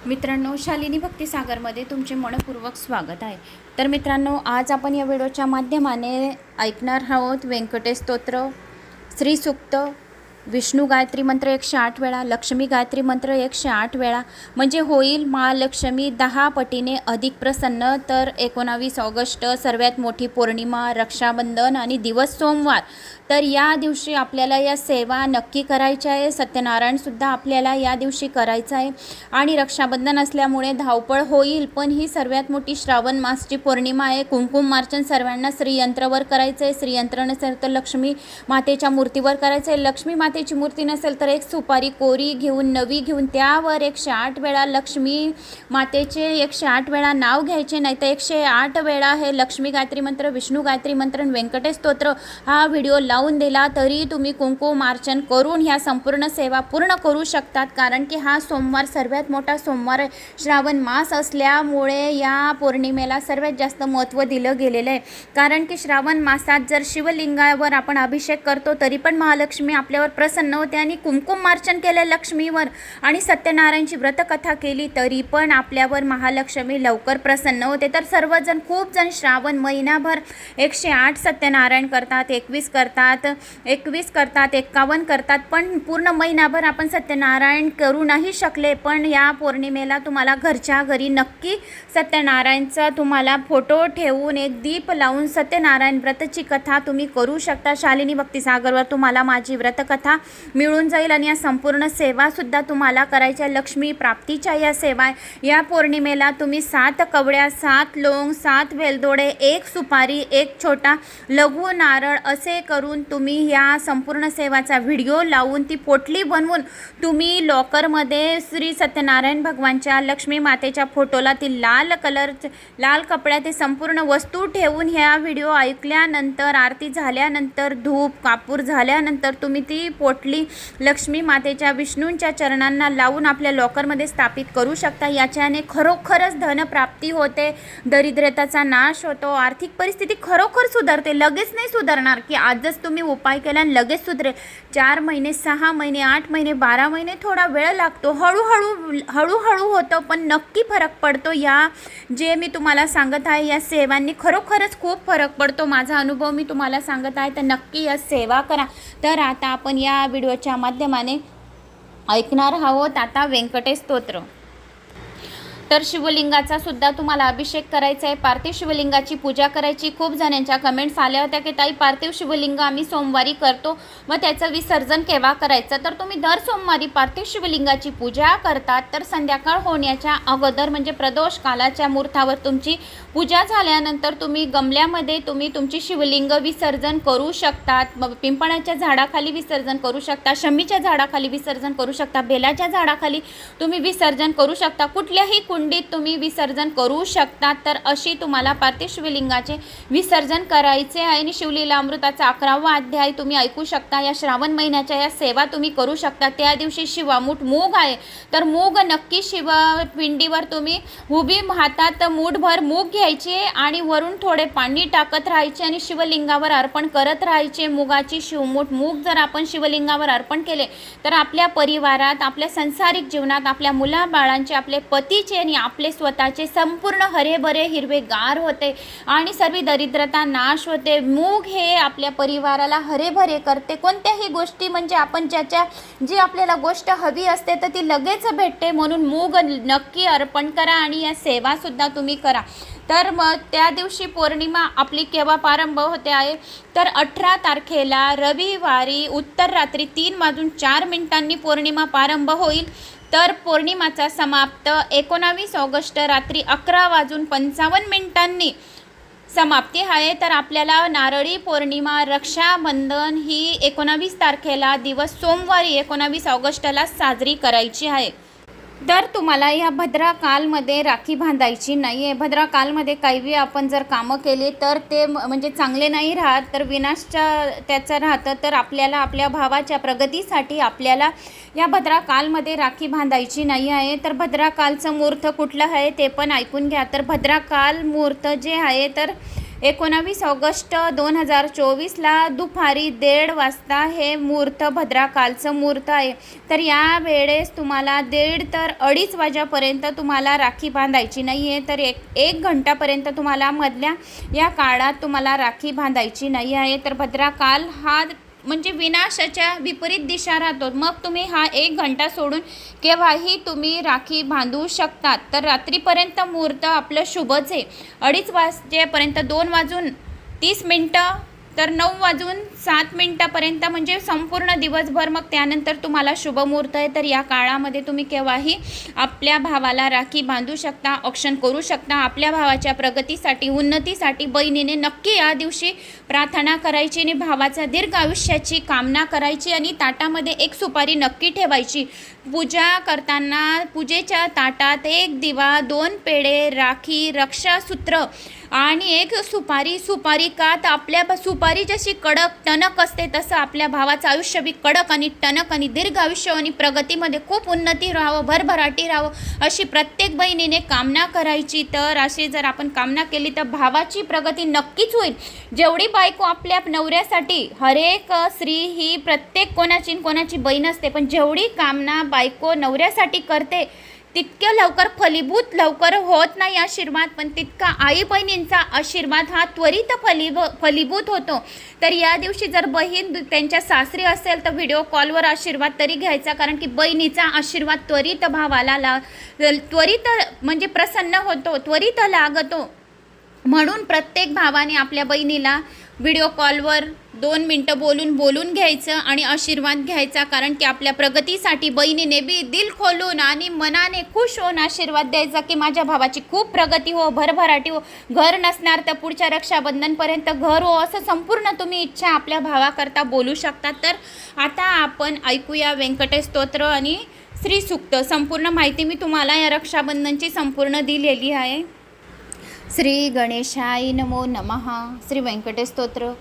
मित्रांनो, शालिनी भक्तिसागरमध्ये तुमचे मनपूर्वक स्वागत आहे। तर मित्रांनो, आज आपण या व्हिडिओच्या माध्यमाने ऐकणार आहोत व्यंकटेश स्तोत्र, श्री सूक्त, विष्णू गायत्री मंत्र 108 वेळा, लक्ष्मी गायत्री मंत्र 108 वेळा, म्हणजे होईल महालक्ष्मी 10 पटीने अधिक प्रसन्न। तर 19 ऑगस्ट सर्वात मोठी पौर्णिमा, रक्षाबंधन आणि दिवस सोमवार। तर या दिवशी आपल्याला या सेवा नक्की करायच्या आहे। सत्यनारायणसुद्धा आपल्याला या दिवशी करायचं आहे आणि रक्षाबंधन असल्यामुळे धावपळ होईल, पण ही सर्वात मोठी श्रावण मासची पौर्णिमा आहे। कुंकुम मार्चन सर्वांना श्रीयंत्रावर करायचं आहे। श्रीयंत्र नसेल तर लक्ष्मी मातेच्या मूर्तीवर करायचं आहे। लक्ष्मी मातेची मूर्ती नसेल तर एक सुपारी कोरी घेऊन, नवी घेऊन, त्यावर 108 वेळा लक्ष्मी मातेचे 108 वेळा नाव घ्यायचे, नाही तर 108 वेळा हे लक्ष्मी गायत्री मंत्र, विष्णू गायत्री मंत्र, व्यंकटेश स्तोत्र हा व्हिडिओ लावून दिला तरी तुम्ही कुंकुमार्चन करून ह्या संपूर्ण सेवा पूर्ण करू शकतात। कारण की हा सोमवार सर्वात मोठा सोमवार आहे। श्रावण मास असल्यामुळे या पौर्णिमेला सर्वात जास्त महत्त्व दिलं गेलेलं आहे। कारण की श्रावण मासात जर शिवलिंगावर आपण अभिषेक करतो तरी पण महालक्ष्मी आपल्यावर प्रसन्न होते, आणि कुंकुमार्चन केलं लक्ष्मीवर आणि सत्यनारायणची व्रतकथा केली तरी पण आपल्यावर महालक्ष्मी लवकर प्रसन्न होते। तर सर्वजण खूप जण श्रावण महिनाभर 108 सत्यनारायण करतात, 21 करतात, 51 करतात, पण पूर्ण महिनाभर आपण सत्यनारायण करू नाही शकले। पण या पौर्णिमेला तुम्हाला घरच्या घरी नक्की सत्यनारायणचा तुम्हाला फोटो ठेवून एक दीप लावून सत्यनारायण व्रतची कथा तुम्ही करू शकता। शालिनी भक्तिसागरवर तुम्हाला माझी व्रतकथा मिळून जाईल आणि या संपूर्ण सेवासुद्धा तुम्हाला करायच्या लक्ष्मी प्राप्तीच्या या सेवा। या पौर्णिमेला तुम्ही 7 कवड्या, 7 लोंग, 7 वेलदोडे, 1 सुपारी, 1 छोटा लघु नारळ असे करून तुम्ही या संपूर्ण सेवाचा व्हिडिओ लावून ती पोटली बनवून तुम्ही लॉकरमध्ये श्री सत्यनारायण भगवानच्या, लक्ष्मी मातेच्या फोटोला ती लाल कपड्यात ते संपूर्ण वस्तू ठेवून ह्या व्हिडिओ ऐकल्यानंतर, आरती झाल्यानंतर, धूप कापूर झाल्यानंतर तुम्ही ती पोटली लक्ष्मी मातेच्या, विष्णूंच्या चरणांना लावून आपल्या लॉकरमध्ये स्थापित करू शकता। याच्याने खरोखरच धनप्राप्ती होते, दरिद्रतेचा नाश होतो, आर्थिक परिस्थिती खरोखर सुधारते। लगेच नाही सुधारणार की आजच तुम्ही उपाय केला आणि लगेच सुधरेल। 4 महिने, 6 महिने, 8 महिने, 12 महिने थोडा वेळ लागतो, हळूहळू होतं, पण नक्की फरक पडतो। या जे मी तुम्हाला सांगत आहे या सेवांनी खरोखरच खूप फरक पडतो। माझा अनुभव मी तुम्हाला सांगत आहे, तर नक्की या सेवा करा। तर आता आपण या व्हिडिओच्या माध्यमाने ऐकणार आहोत आता व्यंकटेश स्तोत्र। तर शिवलिंगाचा सुद्धा तुम्हाला अभिषेक करायचा आहे, पार्थिव शिवलिंगाची पूजा करायची। खूप जणांच्या कमेंट्स आल्या होत्या की ताई पार्थिव शिवलिंग आम्ही सोमवारी करतो, मग त्याचं विसर्जन केव्हा करायचं? तर तुम्ही दर सोमवारी पार्थिव शिवलिंगाची पूजा करतात तर संध्याकाळ होण्याच्या अगोदर, म्हणजे प्रदोष कालाच्या मुहूर्तावर तुमची पूजा झाल्यानंतर तुम्ही गमल्यामध्ये तुम्ही तुमची शिवलिंग विसर्जन करू शकतात। पिंपळाच्या झाडाखाली विसर्जन करू शकता, शमीच्या झाडाखाली विसर्जन करू शकता, बेलाच्या झाडाखाली तुम्ही विसर्जन करू शकता, कुठल्याही कुंडीत तुम्ही विसर्जन करू शकता। तर अशी तुम्हाला पार्थिव शिवलिंगाचे विसर्जन करायचे आहे। आणि शिवलीला अमृताचा 11वा अध्याय तुम्ही ऐकू शकता। या श्रावण महिन्याच्या या सेवा तुम्ही करू शकता। त्या दिवशी शिवामूठ मूग आहे, तर मूग नक्की शिवपिंडीवर तुम्ही उभी हातात मूठभर मूग घ्यायचे आणि वरून थोडे पाणी टाकत राहायचे आणि शिवलिंगावर अर्पण करत राहायचे। मुगाची शिवमूठ मूग जर आपण शिवलिंगावर अर्पण केले तर आपल्या परिवारात, आपल्या संसारिक जीवनात, आपल्या मुलाबाळांचे, आपले पतीचे आणि आपले स्वतःचे संपूर्ण हरेभरे हिरवेगार होते आणि सर्व दरिद्रता नाश होते। मूग हे आपल्या परिवाराला हरेभरे करते। कोणत्याही गोष्टी म्हणजे आपण जी आपल्याला गोष्ट हवी असते तर ती लगेच भेटते, म्हणून मूग नक्की अर्पण करा आणि या सेवा सुद्धा तुम्ही करा। तर मग त्या दिवशी पौर्णिमा आपली केव्हा प्रारंभ होते आहे, तर 18 तारखेला रविवारी उत्तर रात्री 3:04 पौर्णिमा प्रारंभ होईल। तर पौर्णिमाचा समाप्त 19 ऑगस्ट रात्री 11:55 समाप्ती आहे। तर आपल्याला नारळी पौर्णिमा, रक्षाबंधन ही 19 तारखेला दिवस सोमवारी 19 ऑगस्टला साजरी करायची आहे। तर तुम्हाला या भद्राकालमध्ये राखी बांधायची नाही आहे। भद्राकालमध्ये काही आपण जर कामं केली तर ते म्हणजे चांगले नाही राहत, तर विनाशच्या त्याचं राहतं। तर आपल्याला आपल्या भावाच्या प्रगतीसाठी आपल्याला या भद्राकालमध्ये राखी बांधायची नाही आहे। तर भद्राकालचं मुहूर्त कुठलं आहे ते पण ऐकून घ्या। तर भद्राकाल मुहूर्त जे आहे तर 19 ऑगस्ट 2024ला दुपारी 1:30 वाजता हे मुहूर्त भद्राकालचं मुहूर्त आहे. तर या वेळेस तुम्हाला 1:30 तर 2:30 वाजेपर्यंत तुम्हाला राखी बांधायची नाही आहे. तर एक घंटापर्यंत तुम्हाला मधल्या या काळात तुम्हाला राखी बांधायची नाही आहे. तर भद्राकाल हा म्हणजे विनाशाच्या विपरीत दिशा राहतो. मग तुम्ही हा 1 घंटा सोडून केव्हाही तुम्ही राखी बांधू शकतात. तर रात्रीपर्यंत मुहूर्त आपलं शुभच आहे. 2:30 वाजेपर्यंत 2:30 तर 9:07 म्हणजे संपूर्ण दिवसभर. मग त्यानंतर तुम्हाला शुभ मुहूर्त आहे. तर या काळामध्ये तुम्ही केव्हाही आपल्या भावाला राखी बांधू शकता, औक्षण करू शकता. आपल्या भावाच्या प्रगतीसाठी, उन्नतीसाठी बहिणीने नक्की या दिवशी प्रार्थना करायची आणि भावाच्या दीर्घ आयुष्याची कामना करायची आणि ताटामध्ये एक सुपारी नक्की ठेवायची. पूजा करताना पूजेच्या ताटात 1 दिवा, 2 पेढे, राखी, रक्षासूत्र आणि 1 सुपारी का तर आपल्या सुपारी जशी कडक टणक असते तसं आपल्या भावाचं आयुष्य बी कडक आणि टणक आणि दीर्घ आयुष्य आणि प्रगतीमध्ये खूप उन्नती राहावं, भरभराटी राहावं अशी प्रत्येक बहिणीने कामना करायची. तर अशी जर आपण कामना केली तर भावाची प्रगती नक्कीच होईल. जेवढी बायको आपल्या नवऱ्यासाठी, हरेक स्त्री ही प्रत्येक कोणाची बहीण असते, पण जेवढी कामना बायको नवऱ्यासाठी करते तितक्या लवकर होत नाही आशीर्वाद, पण तितका आई बहिणींचा आशीर्वाद हा त्वरित फलीभूत होतो. तर या दिवशी जर बहीण त्यांच्या सासरी असेल तर व्हिडिओ कॉलवर आशीर्वाद तरी घ्यायचा, कारण की बहिणीचा आशीर्वाद त्वरित भावाला त्वरित म्हणजे प्रसन्न होतो, त्वरित लागतो. म्हणून प्रत्येक भावाने आपल्या बहिणीला व्हिडिओ कॉलवर 2 मिनटं बोलून घ्यायचं आणि आशीर्वाद घ्यायचा, कारण की आपल्या प्रगतीसाठी बहिणीने बी दिल खोलून आणि मनाने खुश होऊन आशीर्वाद द्यायचा की माझ्या भावाची खूप प्रगती हो, भरभराटी हो, घर नसणार तर पुढच्या रक्षाबंधनपर्यंत घर हो, असं संपूर्ण तुम्ही इच्छा आपल्या भावाकरता बोलू शकता. तर आता आपण ऐकूया व्यंकटेश स्तोत्र आणि श्री सूक्त. संपूर्ण माहिती मी तुम्हाला या रक्षाबंधनची संपूर्ण दिलेली आहे. श्री गणेशाय नमो नमः. श्री व्यंकटेश स्तोत्र.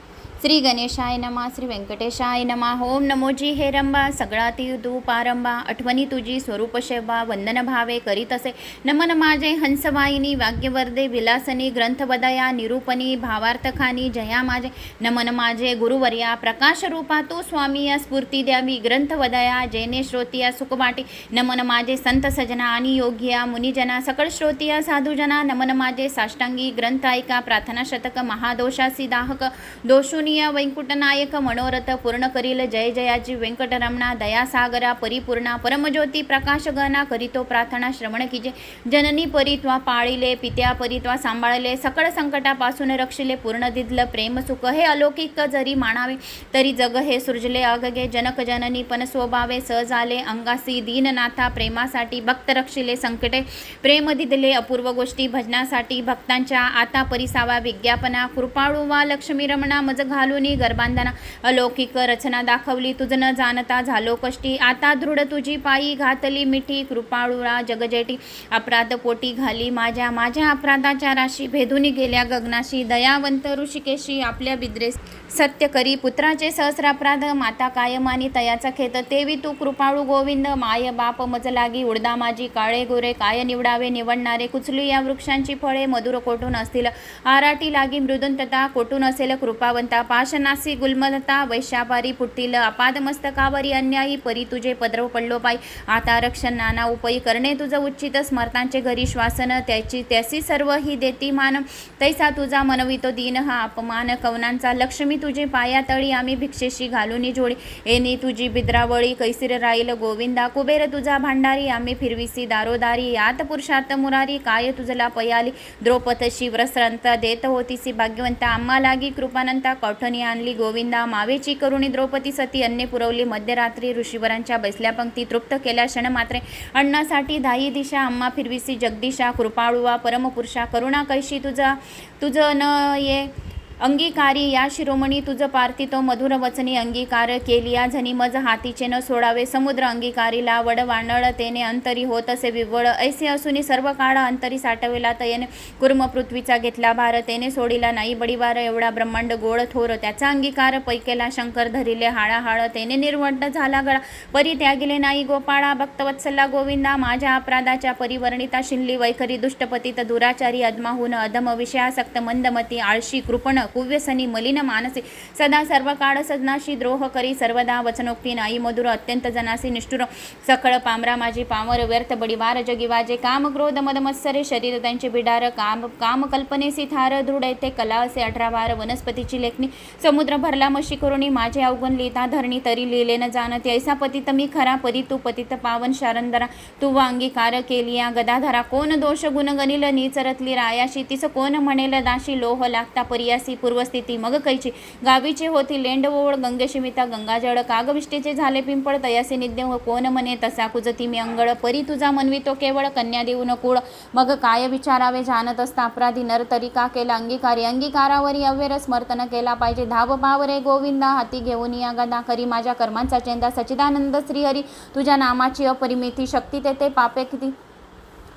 श्री गणेशाय नमः. श्री व्यंकटेशाय नमः. ओम नमोजी हे रंबा, सगळा ती तू पारंबा, आठवणी तुझी स्वरूप शेवा, वंदन भावे करीत असे. नमन माझे हंसवाहिनी, वाग्यवर्धे विलासनी, ग्रंथवदया निरूपणी, भावार्थखानी, जया माझे. नमन माझे गुरुवर्या, प्रकाश रूपा तू स्वामी, या स्फूर्ती द्यावी ग्रंथवदया, जैने श्रोतिया सुखवाटी. नमन माझे संत सजना आणि योगिया मुनिजना, सकळ श्रोतिया साधुजना. नमन माझे साष्टांगी ग्रंथ ऐका, प्रार्थना शतक, महादोषासी दाहक, दोषुनी वैकुंठनायक, मनोरथ पूर्ण करील. जय जयाची व्यंकटरमणा, दयासागरा परिपूर्णा, परमज्योती प्रकाश गणा, करीतो प्रार्थना श्रवण कीजे. जननी परित्वा पाळिले, पित्या परित्वा सांभाळले, सकळ संकटापासून रक्षिले, पूर्ण दिदल प्रेम सुख. हे अलौकिक जरी मानावे तरी जग हे सृजले अगगे. जनक जननी पण स्वभावे सहजाले, अंगासी दीननाथा प्रेमासाठी भक्त रक्षिले संकटे. प्रेम दिदले अपूर्व गोष्टी भजनासाठी, भक्तांच्या आता परिसावा विज्ञापना. कृपाळू वा लक्ष्मी रमणा, मज घालुनी गर्भांधना, अलौकिक रचना दाखवली तुझ न जाणता झालो कष्टी. आता दृढ तुझी पायी घातली मिठी, कृपाळुळा जगजेटी. अपराध पोटी घाली माझ्या अपराधाच्या राशी, भेदुनी गेल्या गगनाशी. दयावंत ऋषिकेशी आपल्या बिद्रेस सत्य करी, पुत्राचे सहस्रापराध माता कायमानी तयाचा खेत. तेवी तू कृपाळू गोविंद, माय बाप मज लागी उडदा माझी. काळे गोरे काय निवडावे निवडणारे, कुचली या वृक्षांची फळे, मधुर कोटून असतील आराटी लागी. मृदुंतता कोटून असेल कृपावंता, पाशनासी गुलमलता वैशापारी फुटतील. अपादमस्तकावरी अन्यायी, परी तुझे पदरव पडलो पाय. आता रक्षण नाना उपयी, करणे तुझं उच्चित. स्मरतांचे घरी श्वासन, त्याची सर्व ही देती मान. तैसा तुझा मनवितो दीन हा अपमान. कवनांचा लक्ष्मी तुझे पायातळी, आम्ही भिक्षेशी घालूनी जोडी. एनी तुझी बिद्रावळी, कैसिर राहील गोविंदा. कुबेर तुझा भांडारी, आम्ही फिरविसी दारोदारी. यात पुरुषार्थ मुरारी, काय तुझला पयाली. द्रौपदशी व्रस्त्रंत देत होतीसी भाग्यवंता. आम्हा लागी कृपानंता, कौठणी आणली गोविंदा. मावेची करुणी द्रौपदी सती, अन्ने पुरवली मध्यरात्री. ऋषीवरांच्या बैसल्या पंक्ती तृप्त केल्या क्षण मात्रे. अन्नासाठी दाही दिशा, आम्हा फिरविसी जगदीशा. कृपाळुवा परमपुरुषा, करुणा कैशी तुझं न ये. अंगीकारी या शिरोमणी तुझ पार्थितो मधुर वचनी अंगीकार केलिया झनी मज हातीचे न सोडावे समुद्र अंगीकारीला वड वानळ तेने अंतरी होत असे विवळ ऐसे असूनी सर्व काळ अंतरी साठवेला तयने कुर्म पृथ्वीचा घेतला भार तेने सोडिला नाही बडीवार एवढा ब्रह्मांड गोळ थोर त्याचा अंगीकार पैकेला शंकर धरिले हाळाहाळ तेने निर्वंट झाला गळा परी त्यागिले नाही गोपाळा भक्तवत्सला गोविंदा माझ्या अपराधाच्या परिवर्णिता शिनली वैखरी दुष्टपतीत दुराचारी अदमाहून अधम विषयासक्त मंदमती आळशी कृपण कुव्यसनी मलिन मानसी सदा सर्व काळ सजनाशी द्रोह करी सर्वदा वचनोक्ती नाही मधुर अत्यंत जनासी निष्ठुर सकळ पामरा माझी पामर व्यर्थ बडीवार जगिवाजे काम क्रोध मद मत्सरे शरीर त्यांचे बिडार काम कल्पनेसी थार दृढ येथे कला असे 18 वार वनस्पतीची लेखणी समुद्र भरला मशी करुणी माझे अवगुण लिहिता धरणी तरी लिहिले न जाणते ऐसा पतित मी खरा परी तू पतित पावन शारंदरा तू व अंगीकार केलिया गदाधरा कोण दोष गुण गनिल नीचरतली रायाशी तिस कोण म्हणेल दाशी लोह लागता परियासी पूर्वस्थिती मग कैची गावीचे होती लेंडवोळ गंगेशी मिता गंगाजळ कागविष्टीचे झाले पिंपळ तयासी निद्य कोण म्हणे तसा कुजती मी अंगळ परी तुझा मनवितो केवळ कन्या देऊन कुळ मग काय विचारावे जानत असता अपराधी नर तरी का केला अंगीकारी अंगीकारावरी अव्यर स्मर्तन केला पाहिजे धाव पावरे गोविंदा हाती घेऊन या गदा करी माझ्या कर्मांचा चेंदा सच्चिदानंद श्रीहरी तुझ्या नामाची अपरिमिती शक्ती तेथे पापे किती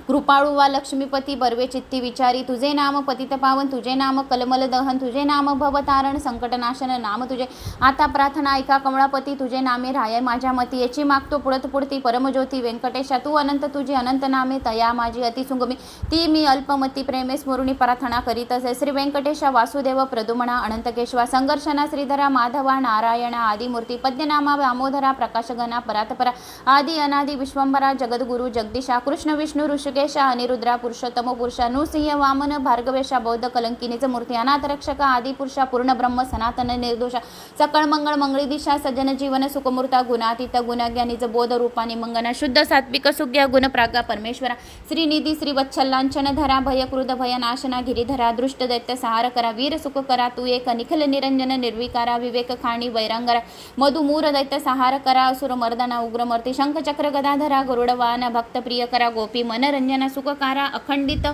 कृपाळू वा लक्ष्मीपती बर्वे चित्ती विचारी तुझे नाम पतित पावन तुझे नाम कलमल दहन तुझे नाम भवतारण संकटनाशन नाम तुझे आता प्रार्थना ऐका कमळापती तुझे नामे राय माझ्या मती याची मागतो पुढत पुढती परमज्योती व्यंकटेशा तू अनंत तुझी अनंत नामे तया माझी अतिसुंगमी ती मी अल्पमती प्रेमे स्मरुणी प्रार्थना करीत असे श्री व्यंकटेशा वासुदेव प्रदुमणा अनंतकेशवा संघर्षणा श्रीधरा माधवा नारायणा आदिमूर्ती पद्यनामा दामोदरा प्रकाशगणा परातपरा आदि अनादि विश्वंभरा जगद्गुरु जगदीशा कृष्ण विष्णू ऋषिकेशा अनिरुद्रा पुरुषोत्तम पुरुषा नृसिंह वामन भार्गवेशा बौद्ध कलंकिनीच मूर्ती अनाथ रक्षका आदिपुरुषा पूर्ण ब्रह्म सनातन निर्दोषा सकळ मंगळ मंगळी दिशा सज्जन जीवन सुखमूर्ता गुणातीत गुणज्ञानीच बोध रूपानी मंगना शुद्ध सात्विक सुज्ञ गुणप्रागा परमेश्वरा श्रीनिधी श्री वत्सलांचन धरा भय क्रुध भय नाशना गिरीधरा दृष्ट दैत्य सहार करा वीर सुख करा तू एक निखल निरंजन निर्विकारा विवेक खाणी वैरांगरा मधुमूर दैत्य सहार करा असुर मर्दना उग्रमर्ती शंख चक्र गदाधरा गरुडवाहन भक्त प्रिय करा गोपी मनरंजना सुखकारा अखंडित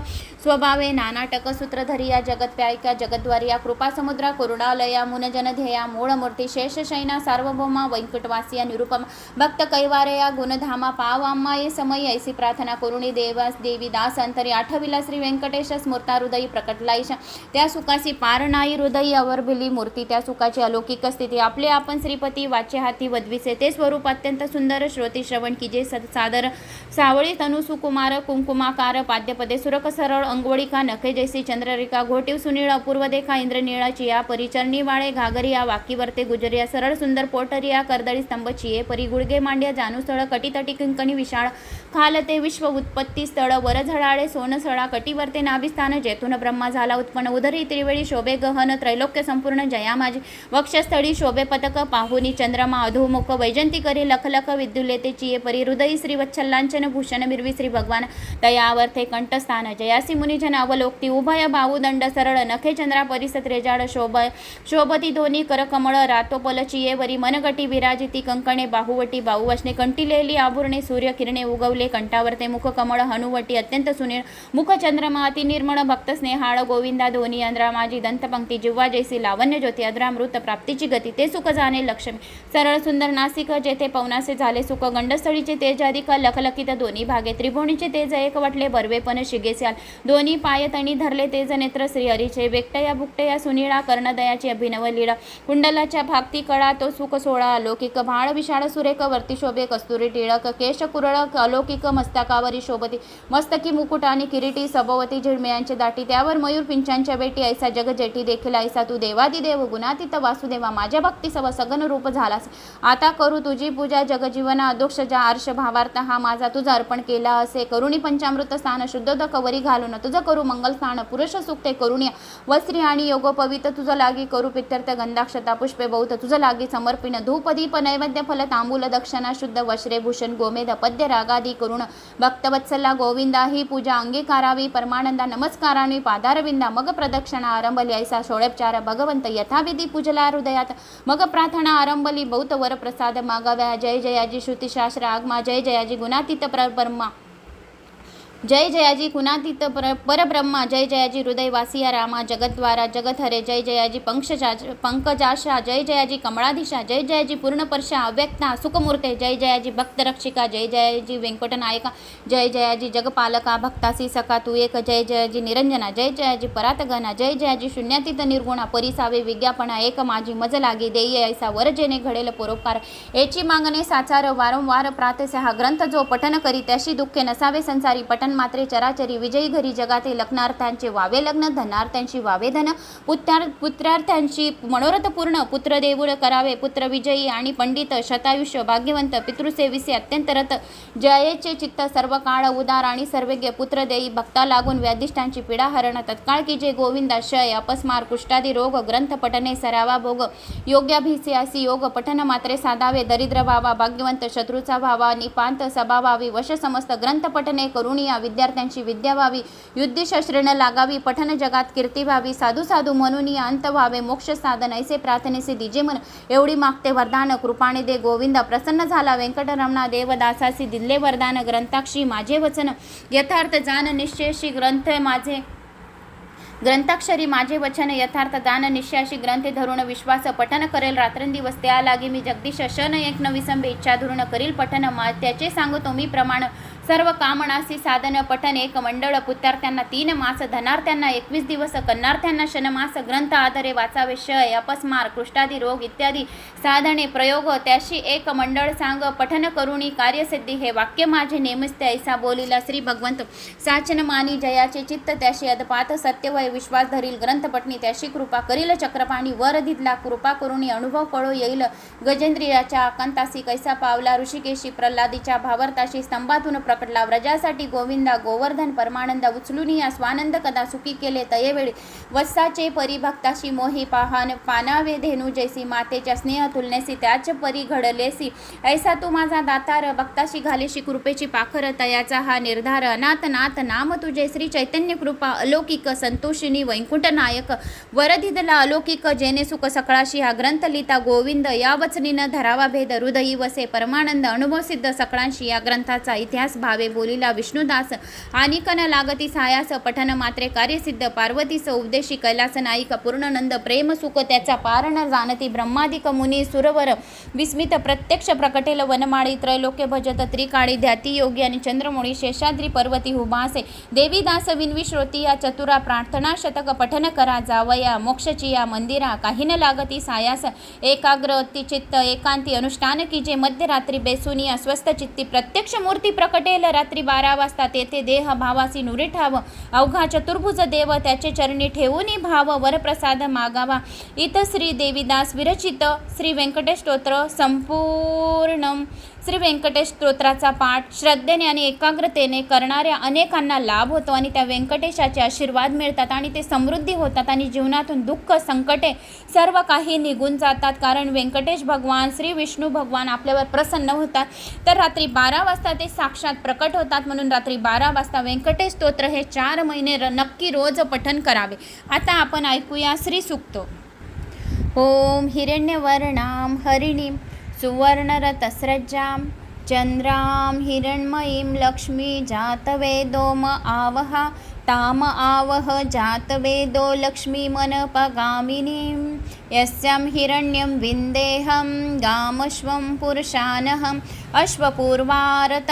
स्वभावे नानाटक सूत्रधरिया जगत्प्यायिका जगद्वारिया कृपा समुद्रा करुणालया मुनजन ध्येया मूळमूर्ती शेषशयना सार्वभौमा वैंकटवासिया निरुपमा भक्त कैवारया गुणधामा पावाम्मा ये समय ऐसी प्रार्थना करुणी देवास देवी दास अंतरी आठविला श्री व्यंकटेश स्मृता हृदयी प्रकटलाईशा त्या सुखासी पार नाही हृदयी अवर्भिली मूर्ती त्या सुखाची अलौकिक स्थिती आपले आपण श्रीपती वाचे हाती वधविसे ते स्वरूप अत्यंत सुंदर श्रोती श्रवण की जे सादर सावळी तनु सुकुमार कुंकुमाकार पाद्यपदे सुरक सरळ अंगवळिका नखे जैसी चंद्ररेखा घोटीव सुनीळ अपूर्व देखा इंद्रनीळाची या परिचरणी वाळे घागरिया वाकीवरते गुजरिया सरळ सुंदर पोटरिया कर्दळी स्तंभ चिये परी गुडगे मांड्या जानुस्थळ कटितटी किंकणी विशाळ खालते विश्व उत्पत्ती स्थळ वर झळाळे सोनसळा कटिवर्ते नाभिस्थान जेथून ब्रह्मा झाला उत्पन्न उदरी त्रिवेळी शोभे गहन त्रैलोक्य संपूर्ण जया माझी वक्षस्थळी शोभे पतक पाहुनी चंद्रमा अधोमुख वैजंती करी लखलख विद्युलेते चिये परी हृदयी श्री वत्सलांचन भूषण मिरवी श्री भगवान तयावर्थे कंठस्थान जयासी मुनिजन अवलोक्ती उभय बाहुदंड सरळ नखे चंद्रा परिसत रेजाड शोभती दोन्ही करकमळ रातोपलचिये वरी मनगटी विराजिती कंकणे बाहुवटी बाहुवशने कंटिलेली आभूर्णे सूर्यकिरणे उगवले कंठावरते मुख कमळ हनुवटी अत्यंत सुनीळ मुख चंद्रमा अति निर्मळ भक्त स्नेहाळ गोविंदा दोन्ही अंद्रा माझी दंतपंक्ती जिव्हा जैसी लावण्य ज्योती अद्रामृत प्राप्तीची गती ते सुख जाणे लक्ष्मी सरळ सुंदर नासिक जेथे पवनासे झाले सुख गंडस्थळीचे तेज अधिक लखलखित दोन्ही भागे त्रिभुवनीचे तेज एक वाटले बर्वेपण शिगेस्याल दोन्ही पाय तणी धरले तेज नेत्र श्रीहरीचे वेकटया बुकटया सुनीळा कर्णदयाची अभिनव लीळा कुंडलाच्या भागती कळा तो सुख सोळा अलौकिक भाळ विशाळ सुरेख वर्ती शोभे कस्तुरी टिळक केश कुरळक अलौकिक मस्तकावरी शोभती मस्तकी मुकुट आणि किरीटी सभवती झिळमिळ्यांचे दाटी त्यावर मयूर पिंचांच्या बेटी ऐसा जग जेठी देखील ऐसा तू देवादिदेव गुणातीत वासुदेवा माझ्या भक्ती सव सगन रूप झालास आता करू तुझी पूजा जगजीवना अदोक्ष जा आर्ष भावार्थ हा माझा तुझा अर्पण केला असे करुणी पंचामृत स्थान शुद्धोद कवरी घालून तुझं करू मंगल स्थान पुरुष सुक्ते करुण्या वस्त्री आणि योगोपवित तुझं लागी करू पित्यर्थ गंधाक्षता पुष्पे बहुत तुझं लागी समर्पिण धूप दीप नैवेद्य फल तांबूल दक्षिणा शुद्ध वश्रे भूषण गोमेद पद्य रागादी करुण भक्तवत्सला गोविंदा ही पूजा अंगीकारावी परमानंदा नमस्कारांनी पादारविंदा मग प्रदक्षिणा आरंभली ऐसा षोडोपचार भगवंत यथाविधी पूजला हृदयात मग प्रार्थना आरंभली बहुत वर प्रसाद मागाव्या जय जयाजी श्रुतिशास्त्र आगमा जय जयाजी गुणातीत परमा जय जयाजी कुणातीत परब्रह्मा, जय जयाजी हृदयवासिया रामा, जगद्वारा जगतहरे, जय जयाजी पंकजाशा, जय जयाजी कमळाधीशा, जय जयाजी पूर्णपर्शा अव्यक्ता सुखमूर्ते, जय जयाजी भक्तरक्षिका, जय जयाजी व्यंकटनायका, जय जयाजी जगपालका भक्तासी सखा तू एक, जय जयाजी निरंजना, जय जयाजी परातगना, जय जयाजी शून्यातीत निर्गुणा परिसावे विज्ञापना, एक माझी मज लागे देई ऐसा वर जेणे घडेल परोपकार, याची मागणे साचार वारंवार प्रातसे, हा ग्रंथ जो पठन करी त्याशी दुःखे नसावे संसारी, पठन मात्रे चराचरी विजयी घरी जगाते, लग्नार्थांचे वावे लग्न, धनार्थांची वावे धन, पुत्रार्थांची मनोरथ पूर्ण, पुत्र देऊळ करावे पुत्र विजयी, आणि पंडित शतायुष्य भाग्यवंत, पितृसेविसे अत्यंत रथ, जयेचे चित्त सर्व काळ उदार, आणि सर्वज्ञ पुत्र देई, भक्ता लागून व्याधिष्टांची पीडा हरण, तत्काळ की जे गोविंदा शय अपस्मार कुष्ठादी रोग, ग्रंथ पठने सरावा भोग, योग्याभिषयासी योग, पठन मात्रे साधावे, दरिद्र व्हावा भाग्यवंत, शत्रूचा व्हावा निपांत, सभा व्हावी वश, समस्त ग्रंथ पठने करुणिया, विद्यार्थ्यांची विद्या व्हावी, युद्धशस्त्रेण लागावी, पठन जगात कीर्ती व्हावी, साधू साधू म्हणून या अंत व्हावे, मोक्ष साधन ऐसे प्रार्थनेसे दिजे मन, एवढी मागते वरदान कृपाने दे गोविंदा, प्रसन्न झाला व्यंकटरमणा, देवदासासी दिले वरदान, ग्रंथाक्षी माझे वचन यथार्थ जान, निश्चयशी ग्रंथाक्षरी माझे वचन यथार्थ दान, निश्चयाशी ग्रंथे धरून विश्वास, पठन करेल रात्रंदिवस त्या लागे मी जगदीश, शन एक न विसंबे इच्छा धरून करील पठन, त्याचे सांगतो मी प्रमाण, सर्व कामनासी साधन, पठन एक मंडळ, पुत्रार्थ्यांना 3 मास, धनार्थ्यांना 21 दिवस, कन्नार्थ्यांना शनमास, ग्रंथ आधारे वाचावे, शय अपस्मार कुष्ठादी रोग इत्यादी साधने प्रयोग, त्याशी एक मंडळ सांग, पठन करुणी कार्यसिद्धी, हे वाक्य माझे नेमिस्ते ऐसा बोलिला श्री भगवंत, साचन मानी जयाचे चित्त त्याशी अदपात, सत्यवय विश्वास धरील, ग्रंथ पठणी त्याशी कृपा करील, चक्रपाणी वर दिदला कृपा करुणी, अनुभव कळो येईल, गजेंद्रियाच्या आकांतासी कैसा पावला, ऋषिकेशी प्रल्हादीच्या भावर्ताशी, स्तंभातून प्रकटला, व्रजासाठी गोविंदा गोवर्धन परमानंद, उचलून या स्वानंद कदा सुखी केले तयेवेळी, वत्साचे परिभक्ताशी मोही पानावे धेनू जैसी, मातेच्या स्नेह तुलनेसी त्याच परी घडलेसी, ऐसा तू माझा दातार, भक्ताशी घालेशी कृपेची पाखर, तयाचा हा निर्धार, अनाथ नाथ नाम तुझे, श्री चैतन्य कृपा अलौकिक, संतोषिनी वैकुंठ नायक, वरदिदला अलौकिक, जेने सुख सकळाशी, हा ग्रंथ लिहिता गोविंद, या वचनीनं धरावा भेद, हृदयी वसे परमानंद, अनुभव सिद्ध सकळांशी, या ग्रंथाचा इतिहास भावे बोलिला विष्णुदास, आनिकन लागती सायास, पठन मात्रे कार्यसिद्ध, पार्वतीस उपदेशी कैलास नायिक, पूर्णनंद प्रेम सुख त्याचा पारण जाणती, ब्रह्मादिक मुनी सुरवर विस्मित, प्रत्यक्ष प्रकटेल वनमाळी, त्रैलोक्य भजत त्रिकाळी, ध्याती योगी आणि चंद्रमौळी, शेषाद्री पर्वती उभासे, देवीदास विनवी श्रोती, या चतुरा प्रार्थना शतक, पठन करा जावया मोक्षची या मंदिरा, काही न लागती सायास, एकाग्र चित्त एकांती अनुष्ठान की, जे मध्यरात्री बेसुनी अस्वस्थ चित्ती, प्रत्यक्ष मूर्ती प्रकटेल रात्री 12 वाजता, तेथे देह भावासी नुरी ठाव, अवघा चतुर्भुज देव त्याचे चरणी ठेवूनी भाव, वरप्रसाद मागावा, इत श्री देवीदास विरचित श्री व्यंकटेश स्तोत्र संपूर्ण, श्री व्यंकटेश स्तोत्राचा पाठ श्रद्धेने आणि एकाग्रतेने करणाऱ्या अनेकांना लाभ होतो, आणि त्या व्यंकटेशाचे आशीर्वाद मिळतात, आणि ते समृद्धी होतात, आणि जीवनातून दुःख संकटे सर्व काही निघून जातात, कारण व्यंकटेश भगवान श्री विष्णू भगवान आपल्यावर प्रसन्न होतात. तर रात्री 12 वाजता ते साक्षात प्रकट होतात, म्हणून रात्री 12 वाजता व्यंकटेश स्तोत्र हे 4 महिने नक्की रोज पठन करावे. आता आपण ऐकूया श्री सूक्त. ओम हिरण्यवर्णां हरिणीं सुवर्णरतस्रजां चंद्रां हिरण्मयीं लक्ष्मी जातवेदोम आवहा ताम आवह जातवेदो लक्ष्मी मनपगामिनीं यस्यां हिरण्यं विन्देहं गामश्वं पुरुषानहं अश्वपूर्वारतमद्यां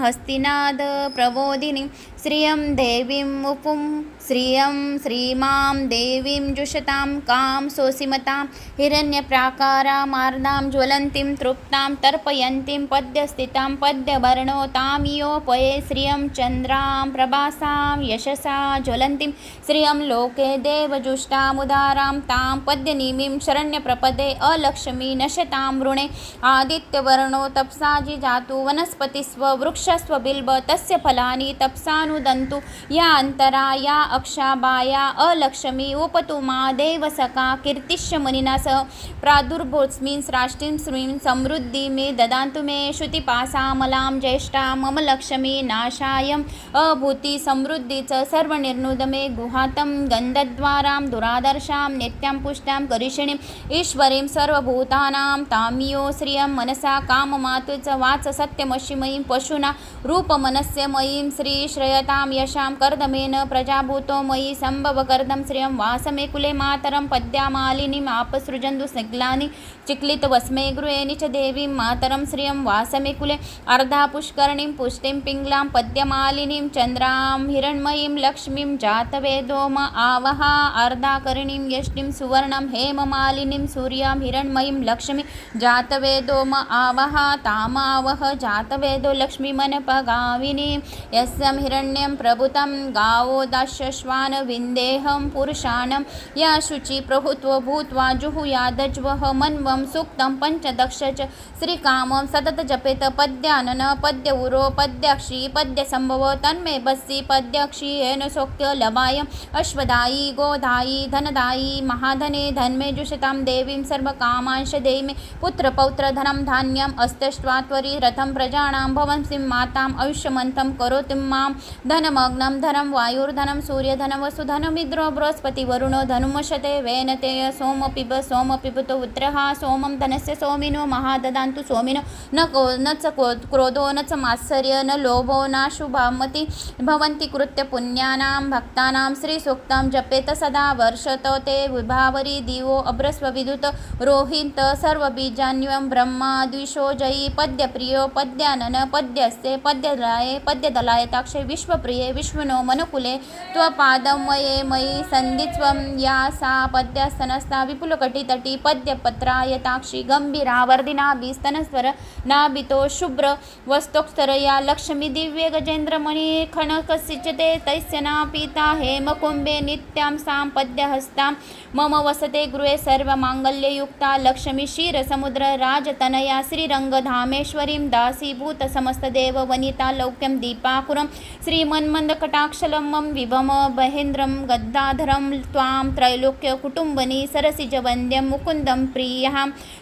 हस्तिनाद प्रबोधिनीं श्रियं देवीं उपुं श्रियं श्रीमां देवीं जुषतां कां सोऽसीमतां हिरण्यप्राकारामार्दां ज्वलन्तीं तृप्तां तर्पयन्तीं पद्यस्थितां पद्यवर्णोतामियोपये श्रियं चन्द्रां प्रभासां यशसा ज्वलन्तीं श्रियं लोके देवजुष्टामुदारां तां पद्यनिमीं शरण्यप्रपदे अलक्ष्मी नशतां वृणे आदित्यवर्णो तपसाजि जातु वनस्पतिस्व वृक्षस्व बिल्ब तस्य फलानि तपसानुदन्तु या अंतरा या अक्षाबाया अलक्ष्मी उपतु मा देवसका कीर्तिश्च मनिना सह प्रादुर्भोस्मिन् स्राष्टिं श्रीं समृद्धि मे ददान्तु मे श्रुतिपासामलां ज्येष्ठा मम लक्ष्मी नाशायम् अभूति समृद्धीच सर्वनिर्नुद मे गुहातं गन्धद्वारां दुरादर्शां नित्यां पुष्टां करिषिणीं ईश्वरीं सर्वभूतानां तामियो श्रियं मनसा काम मातुच वाच सत्यमशिमयीं पशुना रूपमनस्यमयीं श्रीश्रयतां यशां कर्दमेन प्रजाभूतो मयि संभव कर्दं श्रियं वासमे कुले मातरं पद्यामालिनीम् आपसृजन्तु स्निग्लानि चिक्लितवस्मे गृहेणि च देवीं मातरं श्रियं वासमे कुले अर्धा पुष्करणीं पुष्टिं पिङ्गलां पद्यमालिनीं चन्द्रां हिरण्मयीं लक्ष्मीं जातवेदो म आवहा अर्धाकर्णीं यष्टिं सुवर्णं हेममालिनीं सूर्यां हिरण्मयीं लक्ष्मी जातवेदो म आवहा तामावह जातवेदो लक्ष्मीमनपगाविनीं यस्यं हिरण्यं प्रभुतं गावो दास्यश्वान विन्देहं पुरुषाणं या शुचि प्रभुत्व भूत्वा जुहुयादज्वह मन्वं सूक्तं पञ्चदश च श्रीकामं सतत जपेत पद्यानन पद्य उरो पद्याक्षी पद्यसंभव तन्मे बस्सी पद्याक्षी येन शोक्य लभाय अश्वदायी गोदायी धनदायी महाधने धन्मे जुषतां देवीं सर्वकामांश देहि मे पुत्र पौत्र धनं धान्यम् अस्तष्ट्वात्वरी रथं प्रजानां भवंसीं माताम् आयुष्यमन्तं करोति मां धनमग्नं धनं वायुर्धनं सूर्यधनं वसुधनमिन्द्रो बृहस्पति वरुणो धनुमशते वेनतेय सोमपिब सोमपिबतो उत्तरः सोमं धनस्य सोमिनो महाददान्तु सोमिनो न च क्रोधो न च मात्सर्य न लोभो न शुभामति भवन्ति कृत्य पुण्यानां भक्तानां श्रीसूक्तं जपेत सदा वर्षत ते विभावरी दिवो अभ्रस्वविदुत रोहित सर्वबीजान्वयं ब्रह्मा द्विषो जयी पद्यप्रियो पद्यानन पद्यस्ते पद्यदलायताक्षे विश्वप्रिये विष्णुनो मनुकुले त्वपादं मये मयि सन्धित्वं या सा पद्यस्तनस्था विपुलकटितटी पद्यपत्रायताक्षी गम्भीरावर्धिनाभिस्तनस्वर नाभितो शुभ्र वस्तोक्तरया लक्ष्मी दिव्य गजेन्द्रमणि खणकसिचते तैस्य नापीता हेमकुम्भे नित्यां सां पद्यहस्तां मम वसते गृहे सर्वमाङ्गल्ययुक्ता लक्ष्मी क्षीरसमुद्र राजतनया श्रीरङ्गधामेश्वरीं दासीभूत समस्तदेव वनिता लौक्यं दीपाकुरं श्रीमन्मन्दकटाक्षलम्बं विभम महेन्द्रं गद्दाधरं त्वां त्रैलोक्य कुटुम्बनी सरसिजवन्द्यं मुकुन्दं प्रियः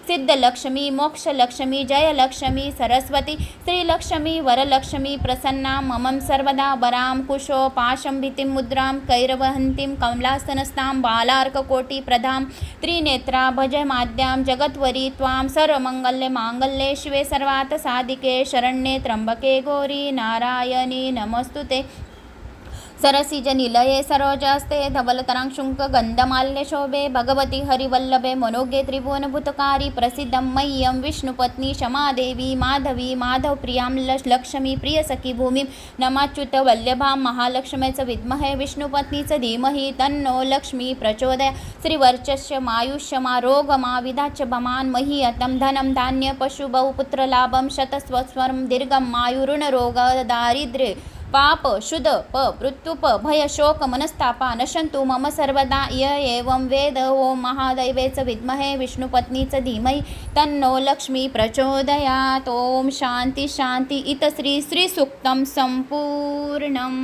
सिद्धलक्ष्मी मोक्षलक्ष्मी जयलक्ष्मी सरस्वती श्रीलक्ष्मी वरलक्ष्मी प्रसन्ना ममं सर्वदा वरां कुशो पाशं भीतिं मुद्रां कैरवहन्तीं कमलासनस्तां बालार्ककोटिप्रदां त्रिनेत्रा भजमाद्यां जगद्वरी त्वां सर्वमङ्गल्ये शिवे सर्वार्थसाधिके शरण्ये त्र्यम्बके गौरी नारायणी नमस्तुते सरसिजनिलये सरोजास्ते धवलतरांशुंक गन्धमाल्य शोभे भगवती हरिवल्लभे मनोगे त्रिभुवनभूतकारी प्रसिद्धं मह्यं विष्णुपत्नी क्षमादेवी माधवी माधवप्रियां लक्ष्मी प्रियसखी भूमिं नमाच्युत वल्लभां महालक्ष्मीचं विद्महे विष्णुपत्नीचं धीमहि तन्नो लक्ष्मी प्रचोदय श्रीवर्चस्य मायुष्यमारोगमा विधाच्य भमान् महीयतं धनं धान्य पशु बहुपुत्रलाभं शतस्वस्वरं दीर्घं मायुरुणरोग दारिद्र्य पाप शुद्ध मृत्युप भय शोक मनस्तापा नशन्तु मम सर्वदा य एवं वेद ओम महादैवेच विद्महे विष्णुपत्नीच धीमहि तन्नो लक्ष्मी प्रचोदयात् ओम शांती शांती इत श्री सूक्तं संपूर्णम्।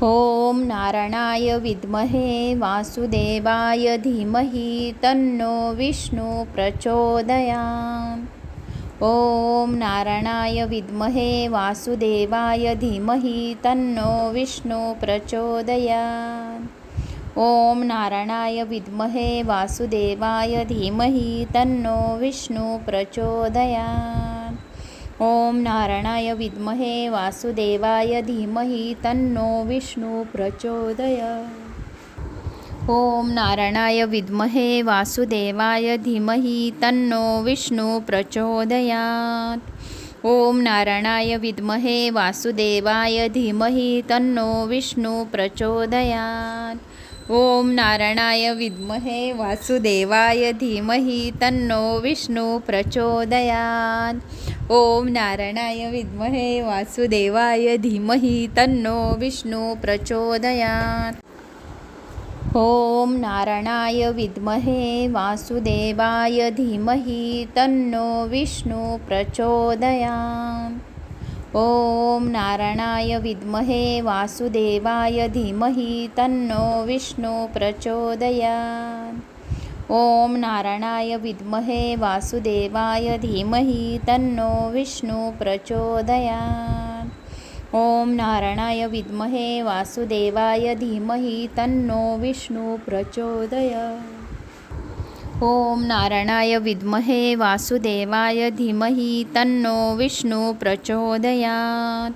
ओम नारायणाय विद्महे वासुदेवाय धीमहि तन्नो विष्णु प्रचोदयात्। ओम नारायणाय विद्महे वासुदेवाय धीमहि तन्नो विष्णु प्रचोदयात्। ओम नारायणाय विद्महे वासुदेवाय धीमहि तन्नो विष्णु प्रचोदयात्। ओम नारायणाय विद्महे वासुदेवाय धीमहि तन्नो विष्णु प्रचोदयात्। ओम नारायणाय विद्महे वासुदेवाय धीमहि तन्नो विष्णु प्रचोदयात्। ओम नारायणाय विद्महे वासुदेवाय धीमहि तन्नो विष्णु प्रचोदयात्। ओम नारायणाय विद्महे वासुदेवाय धीमहि तन्नो विष्णु प्रचोदयात्। ओम नारायणाय विद्महे वासुदेवाय धीमहि तन्नो विष्णु प्रचोदयात्। ओम नारायणाय विद्महे वासुदेवाय धीमहि तन्नो विष्णु प्रचोदयात्। ओम नारायणाय विद्महे वासुदेवाय धीमहि तन्नो विष्णु प्रचोदयात्। ओम नारायणाय विद्महे वासुदेवाय धीमहि तन्नो विष्णु प्रचोदयात्। ओम नारायणाय विद्महे वासुदेवाय धीमहि तन्नो विष्णु प्रचोदयात्। ओम नारायणाय विद्महे वासुदेवाय धीमहि तन्नो विष्णु प्रचोदयात्।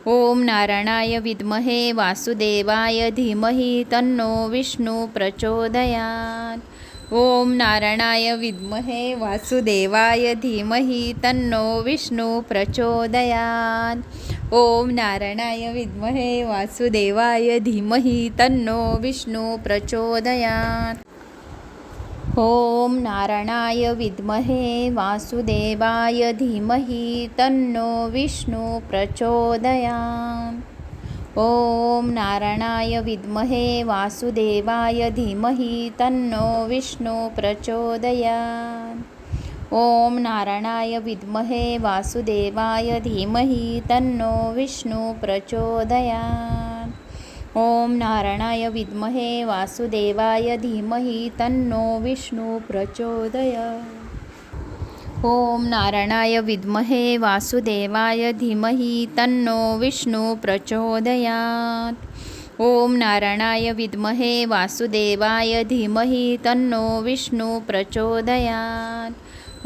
ओम नारायणाय विद्महे वासुदेवाय धीमहि तन्नो विष्णु प्रचोदयात्। ओम नारायणाय विद्महे वासुदेवाय धीमहि तन्नो विष्णु प्रचोदयात्। ओम नारायणाय विद्महे वासुदेवाय धीमहि तन्नो विष्णु प्रचोदयात्। ओम नारायणाय विद्महे वासुदेवाय धीमहि तन्नो विष्णु प्रचोदयात्। ओम नारायणाय विद्महे वासुदेवाय धीमहि तन्नो विष्णु प्रचोदयात्। ओम नारायणाय विद्महे वासुदेवाय धीमहि तन्नो विष्णु प्रचोदयात्। ओम नारायणाय विद्महे वासुदेवाय धीमहि तन्नो विष्णु प्रचोदयात्। ओम नारायणाय विद्महे वासुदेवाय धीमहि तन्नो विष्णु प्रचोदयात्। ओम नारायणाय विद्महे वासुदेवाय धीमहि तन्नो विष्णु प्रचोदयात्।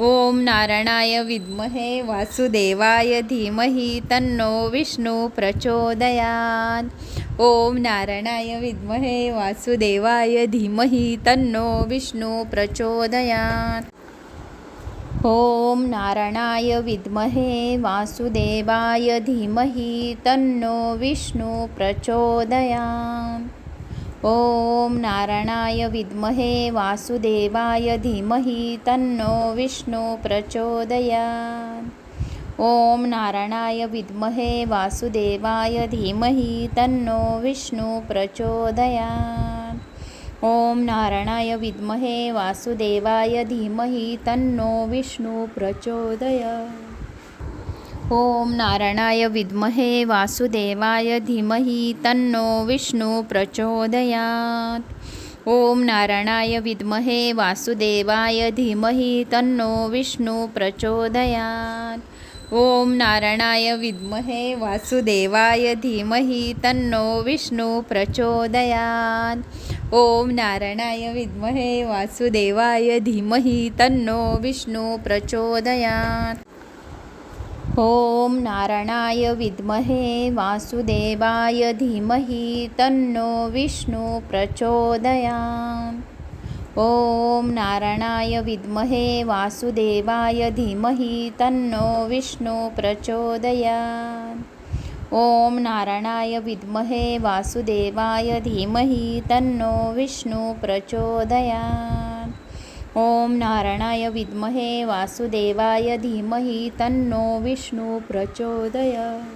ओम नारायणाय विद्महे वासुदेवाय धीमहि तन्नो विष्णु प्रचोदयात्। ओम नारायणाय विद्महे वासुदेवाय धीमहि तन्नो विष्णु प्रचोदयात्। ओम नारायणाय विद्महे वासुदेवाय धीमहि तन्नो विष्णु प्रचोदयात्। ओम नारायणाय विद्महे वासुदेवाय धीमहि तन्नो विष्णु प्रचोदयात्। ओम नारायणाय विद्महे वासुदेवाय धीमहि तन्नो विष्णु प्रचोदयात्। ओम नारायणाय विद्महे वासुदेवाय धीमहि तन्नो विष्णु प्रचोदयात्। ओम नारायणाय विद्महे वासुदेवाय धीमहि तन्नो विष्णु प्रचोदयात्। ओम नारायणाय विद्महे वासुदेवाय धीमहि तन्नो विष्णु प्रचोदयात्। ओम नारायणाय विद्महे वासुदेवाय धीमहि तन्नो विष्णु प्रचोदयात्। ओम नारायणाय विद्महे वासुदेवाय धीमहि तन्नो विष्णु प्रचोदयात्। ओम नारायणाय विद्महे वासुदेवाय धीमहि तन्नो विष्णु प्रचोदयात्। ओम नारायणाय विद्महे वासुदेवाय धीमहि तन्नो विष्णु प्रचोदयात्। ओम नारायणाय विद्महे वासुदेवाय धीमहि तन्नो विष्णु प्रचोदयात्। ओम नारायणाय विद्महे वासुदेवाय धीमहि तन्नो विष्णु प्रचोदयात्।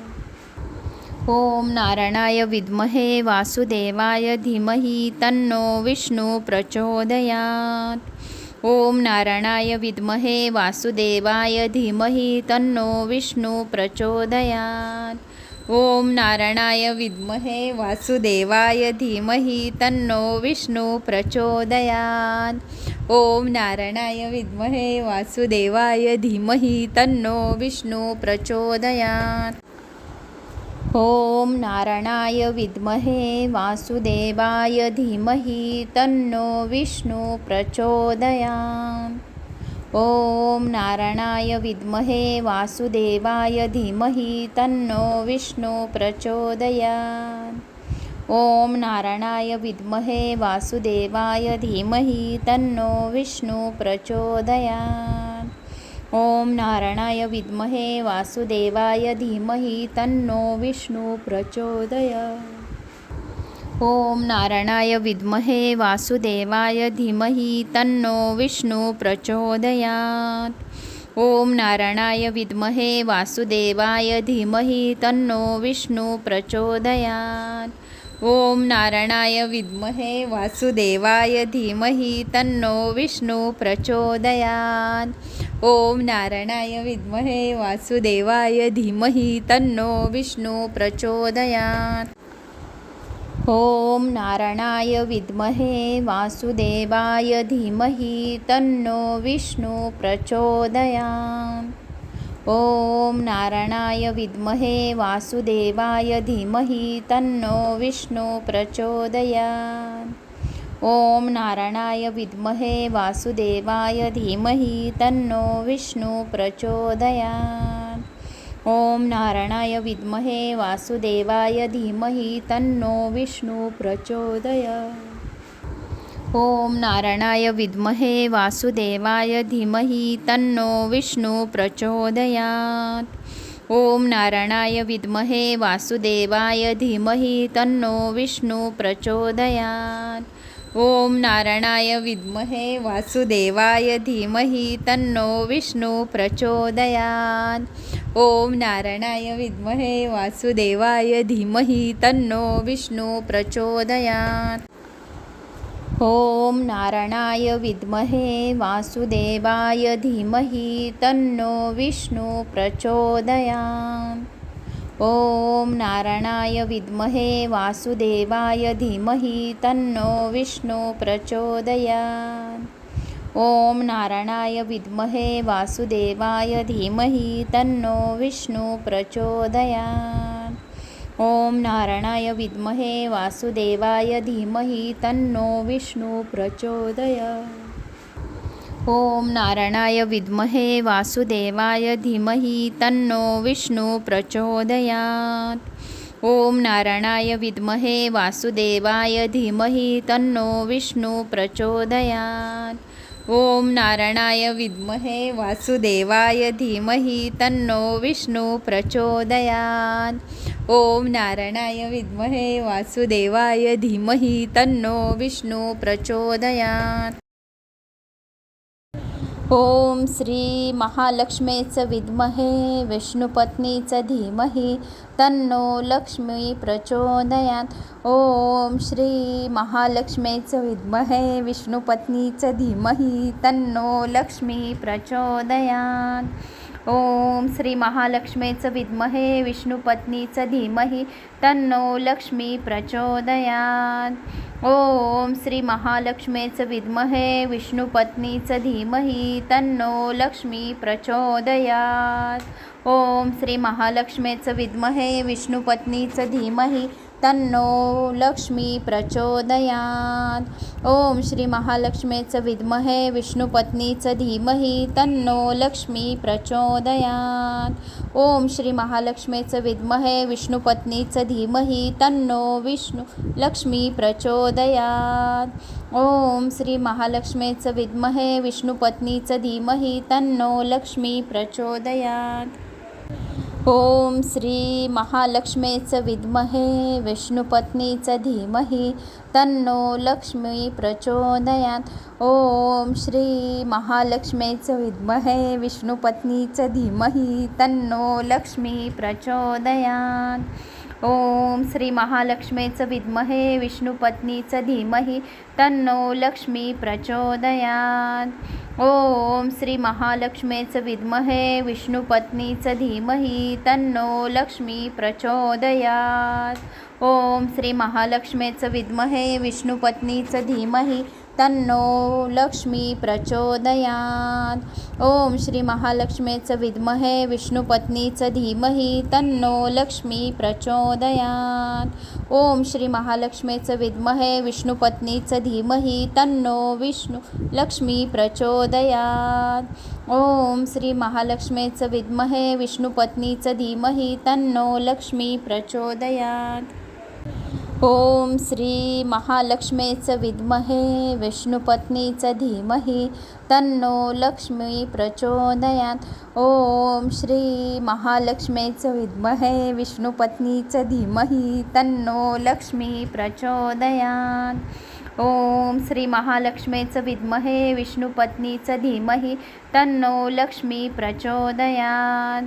ओम नारायणाय विद्महे वासुदेवाय धीमहि तन्नो विष्णु प्रचोदयात्। ओम नारायणाय विद्महे वासुदेवाय धीमहि तन्नो विष्णु प्रचोदयात्। ओम नारायणाय विद्महे वासुदेवाय धीमहि तन्नो विष्णु प्रचोदयात्। ओम नारायणाय विद्महे वासुदेवाय धीमहि तन्नो विष्णु प्रचोदयात्। ओम नारायणाय विद्महे वासुदेवाय धीमहि तन्नो विष्णु प्रचोदयात्। ओम नारायणाय विद्महे वासुदेवाय धीमहि तन्नो विष्णु प्रचोदयात्। ओम नारायणाय विद्महे वासुदेवाय धीमहि तन्नो विष्णु प्रचोदयात्। ओम नारायणाय विद्महे वासुदेवाय धीमहि तन्नो विष्णु प्रचोदयात्। ओम नारायणाय विद्महे वासुदेवाय धीमहि तन्नो विष्णु प्रचोदयात्। ओम नारायणाय विद्महे वासुदेवाय धीमहि तन्नो विष्णु प्रचोदयात्। ओम नारायणाय विद्महे वासुदेवाय धीमहि तन्नो विष्णु प्रचोदयात्। ओम नारायणाय विद्महे वासुदेवाय धीमहि तन्नो विष्णु प्रचोदयात्। ओम नारायणाय विद्महे वासुदेवाय धीमहि तन्नो विष्णु प्रचोदयात्। ओम नारायणाय विद्महे वासुदेवाय धीमहि तन्नो विष्णु प्रचोदयात्। ओम नारायणाय विद्महे वासुदेवाय धीमहि तन्नो विष्णु प्रचोदयात्. ओम नारायणाय विद्महे वासुदेवाय धीमहि तन्नो विष्णु प्रचोदयात्. ओम नारायणाय विद्महे वासुदेवाय धीमहि तन्नो विष्णु प्रचोदयात्. ओम नारायणाय विद्महे वासुदेवाय धीमहि तन्नो विष्णु प्रचोदयात्. ओम नारायणाय विद्महे वासुदेवाय धीमहि तन्नो विष्णु प्रचोदयात्. ओम नारायणाय विद्महे वासुदेवाय धीमहि तन्नो विष्णु प्रचोदयात्. ओम नारायणाय विद्महे वासुदेवाय धीमहि तन्नो विष्णु प्रचोदयात्. ओम नारायणाय विद्महे वासुदेवाय धीमहि तन्नो विष्णु प्रचोदयात्. ओम नारायणाय विद्महे वासुदेवाय धीमहि तन्नो विष्णु प्रचोदयात्. ओम नारायणाय विद्महे वासुदेवाय धीमहि तन्नो विष्णु प्रचोदयात्. ओम नारायणाय विद्महे वासुदेवाय धीमहि तन्नो विष्णु प्रचोदयात्. ओम नारायणाय विद्महे वासुदेवाय धीमहि तन्नो विष्णु प्रचोदयात्. ओम नारायणाय विद्महे वासुदेवाय धीमहि तन्नो विष्णु प्रचोदयात्. ओम नारायणाय विद्महे वासुदेवाय धीमहि तन्नो विष्णु प्रचोदयात्. ओम श्री महालक्ष्मीचं विद्महे विष्णुपत्नीचं धीमहि तन्नो लक्ष्मी प्रचोदयात्. ओम श्री महालक्ष्मीचं विद्महे विष्णुपत्नीचं धीमहि तन्नो लक्ष्मी प्रचोदयात्. ओम श्री महालक्ष्मीचं विद्महे विष्णुपत्नीचं धीमहि तन्नो लक्ष्मी प्रचोदयात्. ओम श्री महालक्ष्मीचं विद्महे विष्णुपत्नीचं धीमहि तन्नो लक्ष्मी प्रचोदयात्. ओम श्री महालक्ष्मीचं विद्महे विष्णुपत्नीचं धीमहि तन्नो लक्ष्मी प्रचोदयात्. ओम श्री महालक्ष्मीचं विद्महे विष्णुपत्नीचं धीमहि तन्नो लक्ष्मी प्रचोदयात्. ओम श्री महालक्ष्मीचं विद्महे विष्णुपत्नीचं धीमहि तन्नो विष्णु लक्ष्मी प्रचोदयात्. ओम श्री महालक्ष्मीचं विद्महे विष्णुपत्नीचं धीमहि तन्नो लक्ष्मी प्रचोदयात्. ओम श्री महालक्ष्मीचं विद्महे विष्णुपत्नीचं धीमहि तन्नो लक्ष्मी प्रचोदयात्. ओम श्री महालक्ष्मीचं विद्महे विष्णुपत्नीचं धीमहि तन्नो लक्ष्मी प्रचोदयात्. ओम श्री महालक्ष्मीचं विद्महे विष्णुपत्नीचं धीमहि तन्नो लक्ष्मी प्रचोदयात्. ओम श्री महालक्ष्मीचं विद्महे विष्णुपत्नीचं धीमहि तन्नो लक्ष्मी प्रचोदयात्. ओम श्री महालक्ष्मीचं विद्महे विष्णुपत्नीचं धीमहि तन्नो लक्ष्मी प्रचोदयात्. ओम श्री महालक्ष्मीचं विद्महे विष्णुपत्नीचं धीमहि तन्नो लक्ष्मी प्रचोदयात्. ओम श्री महालक्ष्मीचं विद्महे विष्णुपत्नीचं धीमहि तन्नो विष्णु लक्ष्मी प्रचोदयात्. ओम श्री महालक्ष्मीचं विद्महे विष्णुपत्नीचं धीमहि तन्नो लक्ष्मी प्रचोदयात्. ओम श्री महालक्ष्मीचं विद्महे विष्णुपत्नीचं धीमहि तन्नो लक्ष्मी प्रचोदयात्. ओम श्री महालक्ष्मीचं विद्महे विष्णुपत्नीचं धीमहि तन्नो लक्ष्मी प्रचोदयात्. ओम श्री महालक्ष्मीचं विद्महे विष्णुपत्नीचं धीमहि तन्नो लक्ष्मी प्रचोदयात्.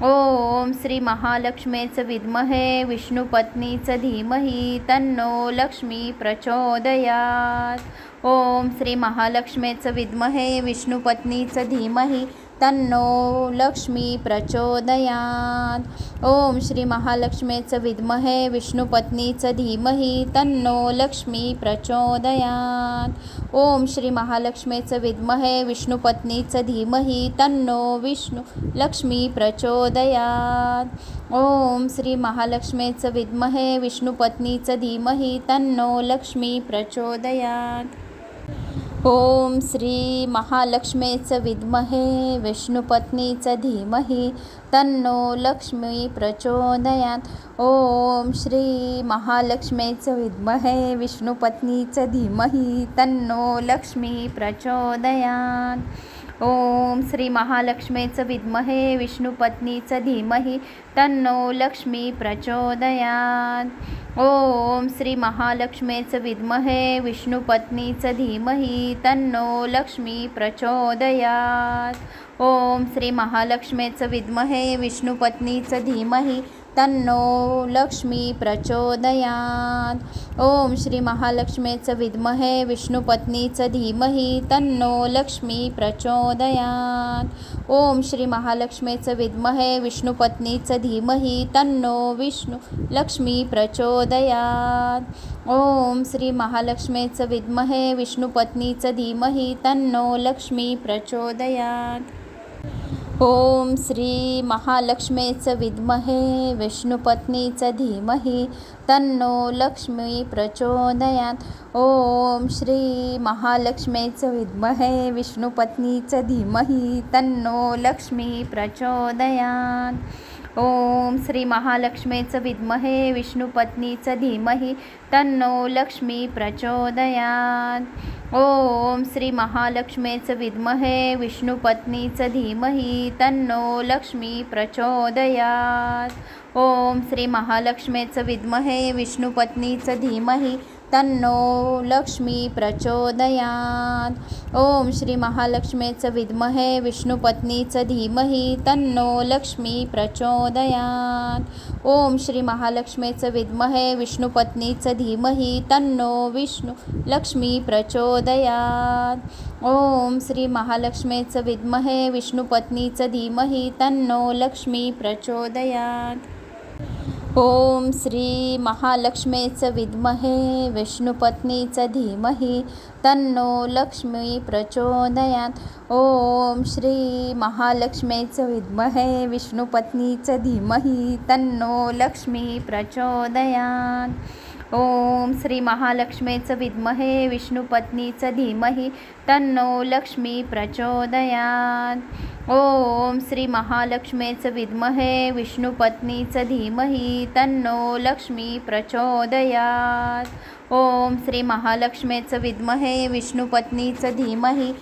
ओम श्री महालक्ष्मीचं विद्महे विष्णुपत्नीचं धीमहि तन्नो लक्ष्मी प्रचोदयात्. ओम श्री महालक्ष्मीचं विद्महे विष्णुपत्नीचं धीमहि तन्नो लक्ष्मी प्रचोदयात्. ओम श्री महालक्ष्मीचं विद्महे विष्णुपत्नीचं धीमहि तन्नो लक्ष्मी प्रचोदयात्. ओम श्री महालक्ष्मीचं विद्महे विष्णुपत्नीचं धीमहि तन्नो विष्णु लक्ष्मी प्रचोदयात्. ओम श्री महालक्ष्मीचं विद्महे विष्णुपत्नीचं धीमहि तन्नो लक्ष्मी प्रचोदयात्. ओम श्री महालक्ष्मीचं विद्महे विष्णुपत्नीचं धीमहि तन्नो लक्ष्मी प्रचोदयात्. ओम श्री महालक्ष्मीचं विद्महे विष्णुपत्नीचं धीमहि तन्नो लक्ष्मी प्रचोदयात्. ओम श्री महालक्ष्मीचं विद्महे विष्णुपत्नीचं धीमहि तन्नो लक्ष्मी प्रचोदयात्. ओम श्री महालक्ष्मीचं विद्महे विष्णुपत्नीचं धीमहि तन्नो लक्ष्मी प्रचोदयात्. ओम श्री महालक्ष्मीचं विद्महे विष्णुपत्नीचं धीमहि तन्नो लक्ष्मी प्रचोदयात्. ओम श्री महालक्ष्मीचं विद्महे विष्णुपत्नीचं धीमहि तन्नो लक्ष्मी प्रचोदयात्. ओम श्री महालक्ष्मीचं विद्महे विष्णुपत्नीचं धीमहि तन्नो विष्णु लक्ष्मी प्रचोदयात्. ओम श्री महालक्ष्मीचं विद्महे विष्णुपत्नीचं धीमहि तन्नो लक्ष्मी प्रचोदयात्. ओम श्री महालक्ष्मीचं विद्महे विष्णुपत्नीचं धीमहि तन्नो लक्ष्मी प्रचोदयात्. ओम श्री महालक्ष्मीचं विद्महे विष्णुपत्नीचं धीमहि तन्नो लक्ष्मी प्रचोदयात्. ओम श्री महालक्ष्मीचं विद्महे विष्णुपत्नीचं धीमहि तन्नो लक्ष्मी प्रचोदयात्. ओम श्री महालक्ष्मीचं विद्महे विष्णुपत्नीचं धीमहि तन्नो लक्ष्मी प्रचोदयात्. ओम श्री महालक्ष्मीचं विद्महे विष्णुपत्नीचं धीमहि तन्नो लक्ष्मी प्रचोदयात्. ओम श्री महालक्ष्मीचं विद्महे विष्णुपत्नीचं धीमहि तन्नो लक्ष्मी प्रचोदयात्. ओम श्री महालक्ष्मीचं विद्महे विष्णुपत्नीचं धीमहि तन्नो विष्णु लक्ष्मी प्रचोदयात्. ओम श्री महालक्ष्मीचं विद्महे विष्णुपत्नीचं धीमहि तन्नो लक्ष्मी प्रचोदयात्. ओम श्री महालक्ष्मीचं विद्महे विष्णुपत्नीचं धीमहि तन्नो लक्ष्मी प्रचोदयात्. ओम श्री महालक्ष्मीचं विद्महे विष्णुपत्नीचं धीमहि तन्नो लक्ष्मी प्रचोदयात्. ओम श्री महालक्ष्मीचं विद्महे विष्णुपत्नीचं धीमहि तन्नो लक्ष्मी प्रचोदयात्. ओम श्री महालक्ष्मीचं विद्महे विष्णुपत्नीचं धीमहि तन्नो लक्ष्मी प्रचोदयात्. ओम श्री महालक्ष्मीचं विद्महे विष्णुपत्नीचं धीमहि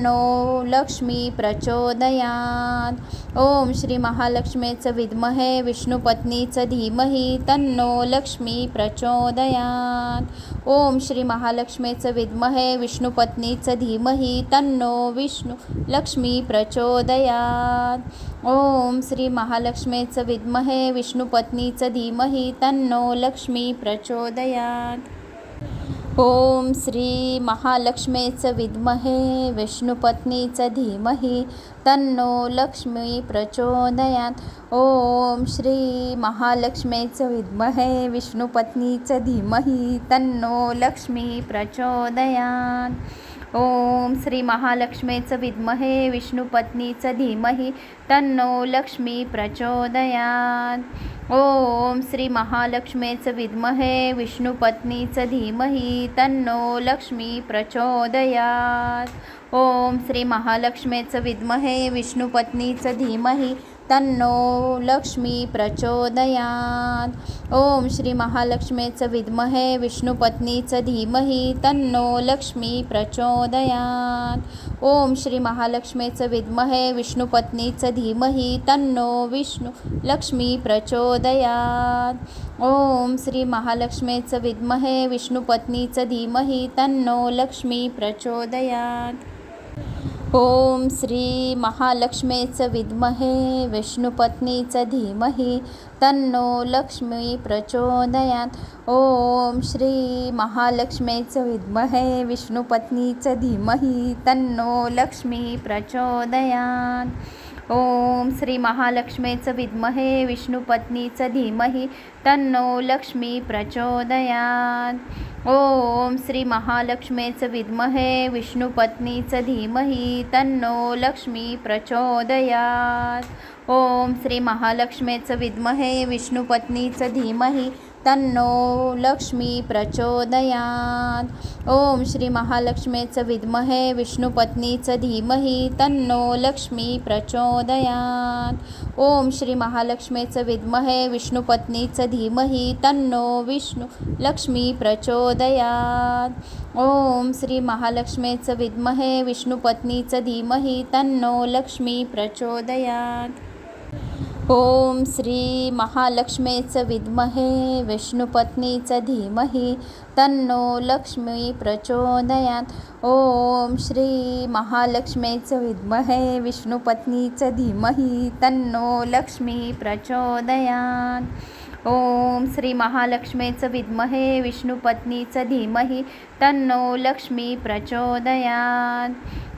तन्नो लक्ष्मी प्रचोदयात्. ओम श्री महालक्ष्मीचं विद्महे विष्णुपत्नीचं धीमहि तन्नो लक्ष्मी प्रचोदयात्. ओम श्री महालक्ष्मीचं विद्महे विष्णुपत्नीचं धीमहि तन्नो विष्णु लक्ष्मी प्रचोदयात्. ओम श्री महालक्ष्मीचं विद्महे विष्णुपत्नीचं धीमहि तन्नो लक्ष्मी प्रचोदयात्. ओम श्री महालक्ष्मीचं विद्महे विष्णुपत्नीचं धीमहि तन्नो लक्ष्मी प्रचोदयात्. ओम श्री महालक्ष्मीचं विद्महे विष्णुपत्नीचं धीमहि तन्नो लक्ष्मी प्रचोदयात्. ओम श्री महालक्ष्मीचं विद्महे विष्णुपत्नीचं धीमहि तन्नो लक्ष्मी प्रचोदयात्. ओम श्री महालक्ष्मीचं विद्महे विष्णुपत्नीचं धीमहि तन्नो लक्ष्मी प्रचोदयात्. ओम श्री महालक्ष्मीचं विद्महे विष्णुपत्नीचं धीमहि तन्नो लक्ष्मी प्रचोदयात्. ओम श्री महालक्ष्मीचं विद्महे विष्णुपत्नीचं धीमहि तन्नो लक्ष्मी प्रचोदयात्. ओम श्री महालक्ष्मीचं विद्महे विष्णुपत्नीचं धीमहि तन्नो विष्णु लक्ष्मी प्रचोदयात्. ओम श्री महालक्ष्मीचं विद्महे विष्णुपत्नीचं धीमहि तन्नो लक्ष्मी प्रचोदयात्. ओम श्री महालक्ष्मीचं विद्महे विष्णुपत्नीचं धीमहि तन्नो लक्ष्मी प्रचोदयात्. ओम श्री महालक्ष्मीचं विद्महे विष्णुपत्नीचं धीमहि तन्नो लक्ष्मी प्रचोदयात्. ओम श्री महालक्ष्मीचं विद्महे विष्णुपत्नीचं धीमहि तन्नो लक्ष्मी प्रचोदयात्. ओम श्री महालक्ष्मीचं विद्महे विष्णुपत्नीचं धीमहि तन्नो लक्ष्मी प्रचोदयात्. ओम श्री महालक्ष्मीचं विद्महे विष्णुपत्नीचं धीमहि तन्नो लक्ष्मी प्रचोदयात्. ओम श्री महालक्ष्मीचं विद्महे विष्णुपत्नीचं धीमहि तन्नो लक्ष्मी प्रचोदयात्. ओम श्री महालक्ष्मीचं विद्महे विष्णुपत्नीचं धीमहि तन्नो विष्णू लक्ष्मी प्रचोदयात्. ओम श्री महालक्ष्मीचं विद्महे विष्णुपत्नीचं धीमहि तन्नो लक्ष्मी प्रचोदयात्. ओम श्री महालक्ष्मीचं विद्महे विष्णुपत्नीचं धीमहि तन्नो लक्ष्मी प्रचोदयात्. ओम श्री महालक्ष्मीचं विद्महे विष्णुपत्नीचं धीमहि तन्नो लक्ष्मी प्रचोदयात्. ओम श्री महालक्ष्मीचं विद्महे विष्णुपत्नीचं धीमहि तन्नो लक्ष्मी प्रचोदयात्.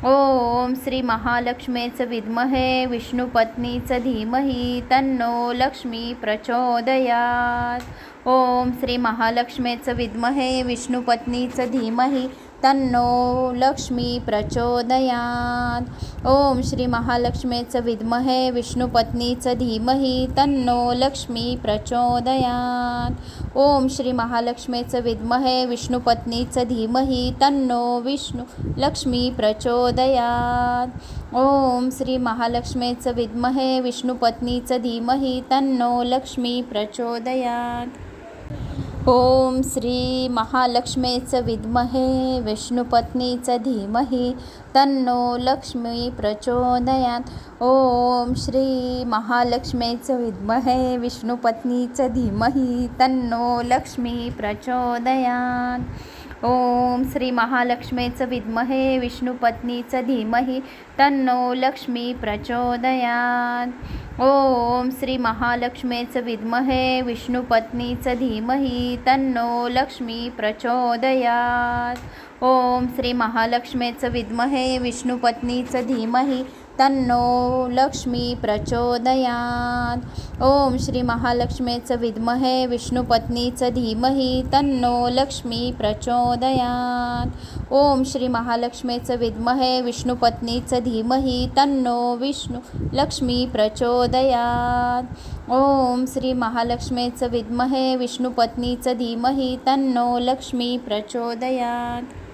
ओम श्री महालक्ष्मीचं विद्महे विष्णुपत्नीचं धीमहि तन्नो लक्ष्मी प्रचोदयात्. ओम श्री महालक्ष्मीचं विद्महे विष्णुपत्नीचं धीमहि तन्नो लक्ष्मी प्रचोदयात्. ओम श्री महालक्ष्मीचं विद्महे विष्णुपत्नीचं धीमहि तन्नो लक्ष्मी प्रचोदयात्. ओम श्री महालक्ष्मीचं विद्महे विष्णुपत्नीचं धीमहि तन्नो विष्णू लक्ष्मी प्रचोदयात्. ओम श्री महालक्ष्मीचं विद्महे विष्णुपत्नीचं धीमहि तन्नो लक्ष्मी प्रचोदयात्. ओम श्री महालक्ष्मीचं विद्महे विष्णुपत्नीचं धीमहि तन्नो लक्ष्मी प्रचोदयात्. ओम श्री महालक्ष्मीचं विद्महे विष्णुपत्नीचं धीमहि तन्नो लक्ष्मी प्रचोदयात्. ओम श्री महालक्ष्मीचं विद्महे विष्णुपत्नीचं धीमहि तन्नो लक्ष्मी प्रचोदयात्. ओम श्री महालक्ष्मीचं विद्महे विष्णुपत्नीचं धीमहि तन्नो लक्ष्मी प्रचोदयात्. ओम श्री महालक्ष्मीचं विद्महे विष्णुपत्नीचं धीमहि तन्नो लक्ष्मी प्रचोदयात्. ओम श्री महालक्ष्मीचं विद्महे विष्णुपत्नीचं धीमहि तन्नो लक्ष्मी प्रचोदयात्. ओम श्री महालक्ष्मीचं विद्महे विष्णुपत्नीचं धीमहि तन्नो विष्णू लक्ष्मी प्रचोदयात्. ओम श्री महालक्ष्मीचं विद्महे विष्णुपत्नीचं धीमहि तन्नो लक्ष्मी प्रचोदयात्.